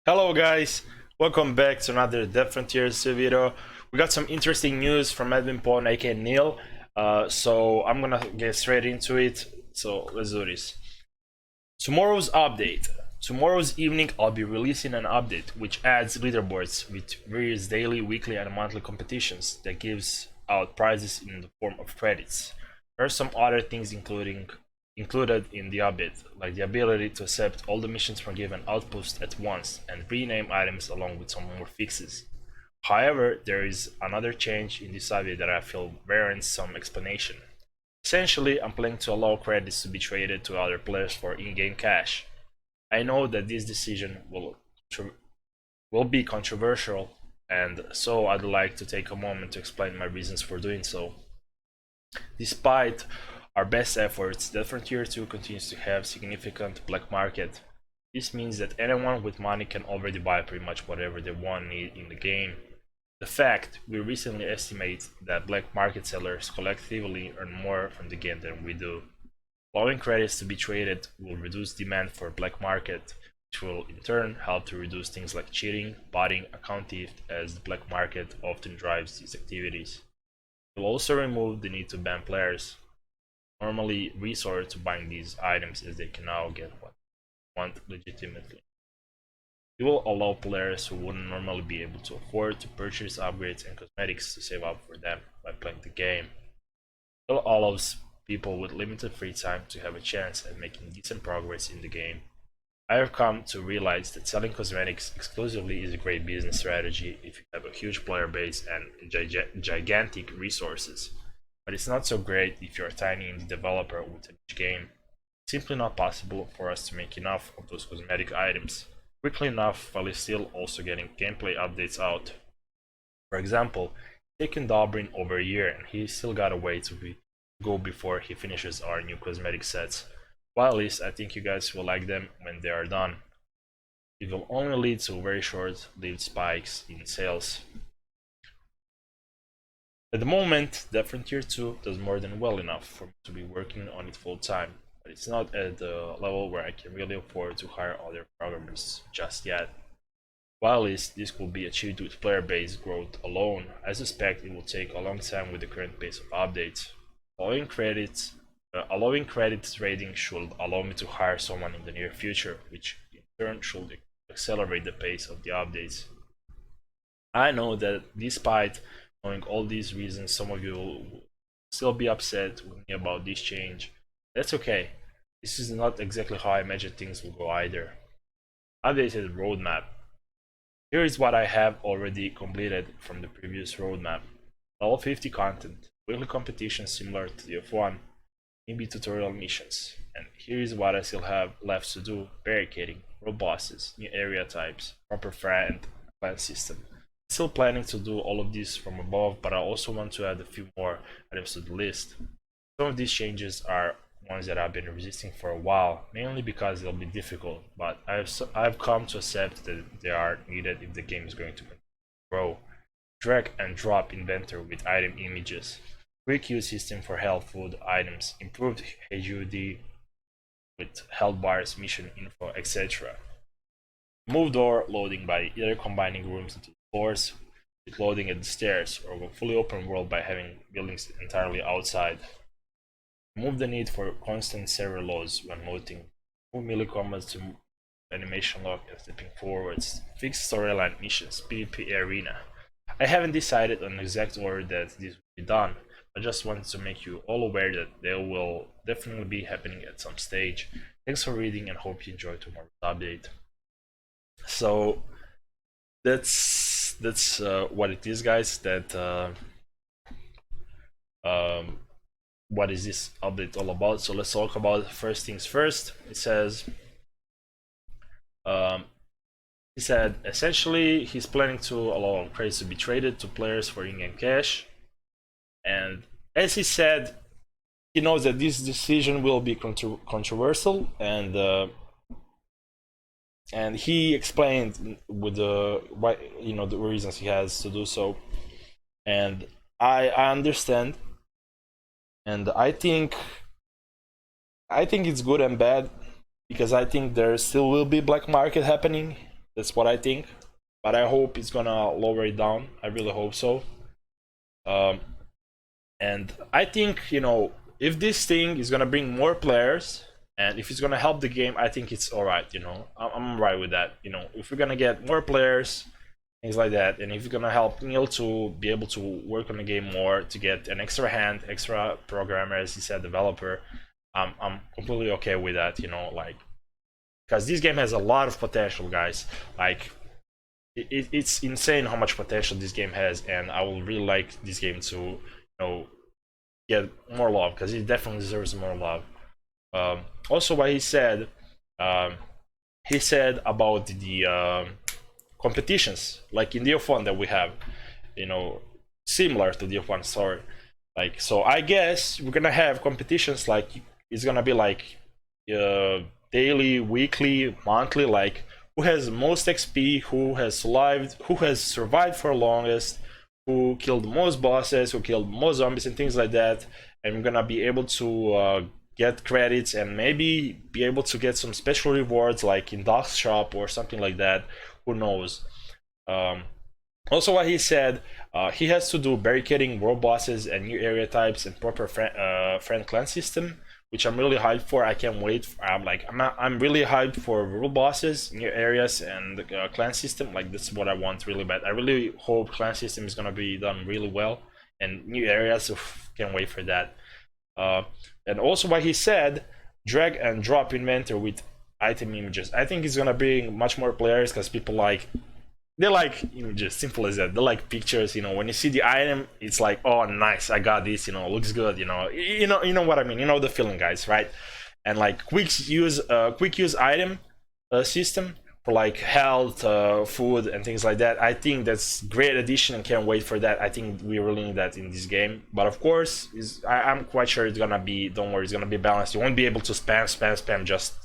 Hello guys, welcome back to another Dev Frontiers video. We got some interesting news from Edwin Paul and aka Neil, so I'm gonna get straight into it. So let's do this. Tomorrow's update. Tomorrow's evening I'll be releasing an update which adds leaderboards with various daily, weekly and monthly competitions that gives out prizes in the form of credits. There are some other things included in the update, like the ability to accept all the missions from given outpost at once and rename items along with some more fixes. However, there is another change in this update that I feel warrants some explanation. Essentially, I'm planning to allow credits to be traded to other players for in-game cash. I know that this decision will be controversial, and so I'd like to take a moment to explain my reasons for doing so. Despite our best efforts, Dev Frontier 2 continues to have significant black market. This means that anyone with money can already buy pretty much whatever they want need in the game. The fact, we recently estimate that black market sellers collectively earn more from the game than we do. Allowing credits to be traded will reduce demand for black market, which will in turn help to reduce things like cheating, botting, account theft, as the black market often drives these activities. It will also remove the need to ban players normally resort to buying these items, as they can now get what they want legitimately. It will allow players who wouldn't normally be able to afford to purchase upgrades and cosmetics to save up for them by playing the game. It allows people with limited free time to have a chance at making decent progress in the game. I have come to realize that selling cosmetics exclusively is a great business strategy if you have a huge player base and gigantic resources. But it's not so great if you're a tiny indie developer with a niche game. It's simply not possible for us to make enough of those cosmetic items quickly enough while still also getting gameplay updates out. For example, it's taken Dobrin over a year and he's still got a way to go before he finishes our new cosmetic sets. While at least I think you guys will like them when they are done. It will only lead to very short-lived spikes in sales. At the moment, Dev Frontier 2 does more than well enough for me to be working on it full time, but it's not at the level where I can really afford to hire other programmers just yet. While this could be achieved with player base growth alone, I suspect it will take a long time with the current pace of updates. Allowing credit trading should allow me to hire someone in the near future, which in turn should accelerate the pace of the updates. I know that despite knowing all these reasons, some of you will still be upset with me about this change. That's okay. This is not exactly how I imagine things will go either. Updated roadmap. Here is what I have already completed from the previous roadmap. Level 50 content, weekly competitions similar to the F1, maybe tutorial missions. And here is what I still have left to do: barricading, world bosses, new area types, proper friend clan system. Still planning to do all of these from above, but I also want to add a few more items to the list. Some of these changes are ones that I've been resisting for a while, mainly because they'll be difficult, but I've come to accept that they are needed if the game is going to grow. Drag and drop inventory with item images, quick use system for health food items, improved HUD with health bars, mission info, etc. Move door loading by either combining rooms into floors with loading at the stairs, or go fully open world by having buildings entirely outside. Remove the need for constant server loads when loading. Move melee combos to animation lock and stepping forwards. Fix storyline missions, PvP arena. I haven't decided on the exact order that this will be done. I just wanted to make you all aware that they will definitely be happening at some stage. Thanks for reading and hope you enjoy tomorrow's update. So that's what it is, guys. What is this update all about? So let's talk about first things first. It says he said essentially he's planning to allow credits to be traded to players for in-game cash, and as he said, he knows that this decision will be controversial, and he explained with the the reasons he has to do so, and I understand, and I think it's good and bad, because I think there still will be black market happening That's what I think, but I hope it's gonna lower it down. I really hope so. And I think, you know, if this thing is gonna bring more players and if it's gonna help the game, I think it's all right. You know, I'm right with that. You know, if we're gonna get more players, things like that, and if it's gonna help Neil to be able to work on the game more, to get an extra hand, extra programmer, as he said, developer, I'm completely okay with that. You know, like, because this game has a lot of potential, guys. Like, it's insane how much potential this game has, and I will really like this game to, you know, get more love, because it definitely deserves more love. Also, what he said about the competitions, like in DF1 that we have, you know, similar to DF1, sorry. Like, so I guess we're gonna have competitions like, it's gonna be like daily, weekly, monthly, like who has most XP, who has survived for longest, who killed the most bosses, who killed most zombies and things like that. And we're gonna be able to get credits and maybe be able to get some special rewards like in Doc's shop or something like that. Who knows? Also, what he said, he has to do barricading world bosses and new area types and proper friend clan system, which I'm really hyped for. I can't wait. I'm really hyped for world bosses, new areas, and the clan system. Like, that's what I want really bad. I really hope clan system is gonna be done really well, and new areas. Can't wait for that. And also, what he said, drag and drop inventory with item images. I think it's gonna bring much more players, because people they like images, simple as that. They like pictures, you know. When you see the item, it's like, oh, nice, I got this, you know, looks good, you know. You know what I mean. You know the feeling, guys, right? And like quick use item system for like health, food, and things like that. I think that's great addition, and can't wait for that. I think we really need that in this game. But of course, I'm quite sure it's gonna be. Don't worry, it's gonna be balanced. You won't be able to spam just.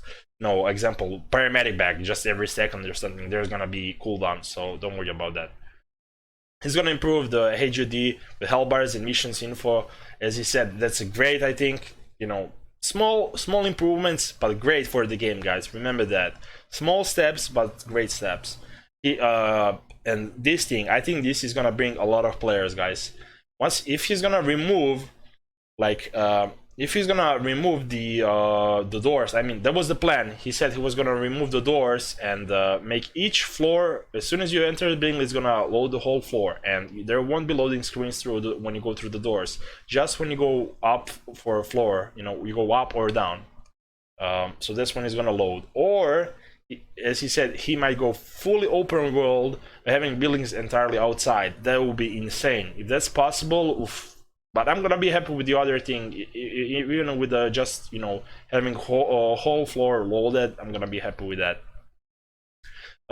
No, example, paramedic bag just every second or something. There's gonna be cooldown, so don't worry about that. He's gonna improve the HUD, the hell bars and missions info. As he said, that's a great, I think, you know, small improvements, but great for the game, guys. Remember that. Small steps, but great steps. And this thing, I think this is gonna bring a lot of players, guys. If he's gonna remove, like, if he's gonna remove the doors, I mean, that was the plan. He said he was gonna remove the doors and make each floor, as soon as you enter the building, it's gonna load the whole floor, and there won't be loading screens when you go through the doors. Just when you go up for a floor, you know, you go up or down. So that's when it's gonna load. Or, as he said, he might go fully open world, having buildings entirely outside. That would be insane. If that's possible, oof. But I'm gonna be happy with the other thing, even with just, you know, having whole floor loaded. I'm gonna be happy with that.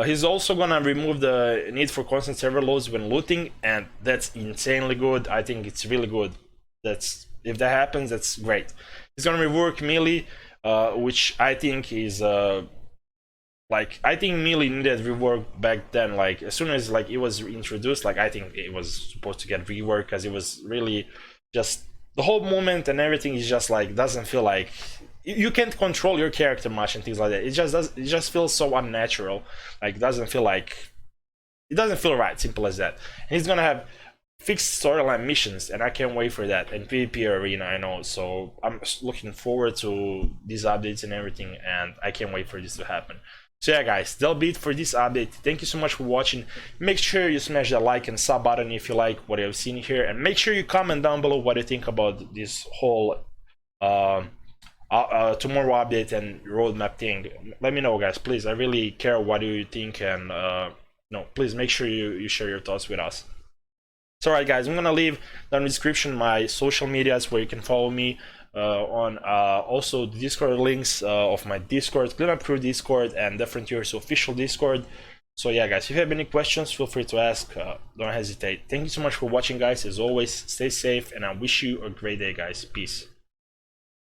He's also gonna remove the need for constant server loads when looting, and that's insanely good. I think it's really good. If that happens, that's great. He's gonna rework melee, which I think is like, I think melee needed rework back then. Like, as soon as like it was introduced, like I think it was supposed to get reworked, because it was really just the whole movement and everything is just like, doesn't feel like you can't control your character much and things like that. It just feels so unnatural. Like, it doesn't feel right. Simple as that. And he's gonna have fixed storyline missions, and I can't wait for that. And PvP arena, I know. So I'm looking forward to these updates and everything, and I can't wait for this to happen. So yeah, guys, that'll be it for this update. Thank you so much for watching. Make sure you smash that like and sub button if you like what you've seen here, and make sure you comment down below what you think about this whole tomorrow update and roadmap thing. Let me know, guys, please. I really care what you think, and no, please make sure you share your thoughts with us. So alright, guys, I'm gonna leave down in the description my social medias where you can follow me. On also the Discord links of my Discord, Clean Up Crew Discord, and Different Tiers official Discord. So yeah, guys, if you have any questions, feel free to ask. Don't hesitate. Thank you so much for watching, guys. As always, stay safe, and I wish you a great day, guys. Peace.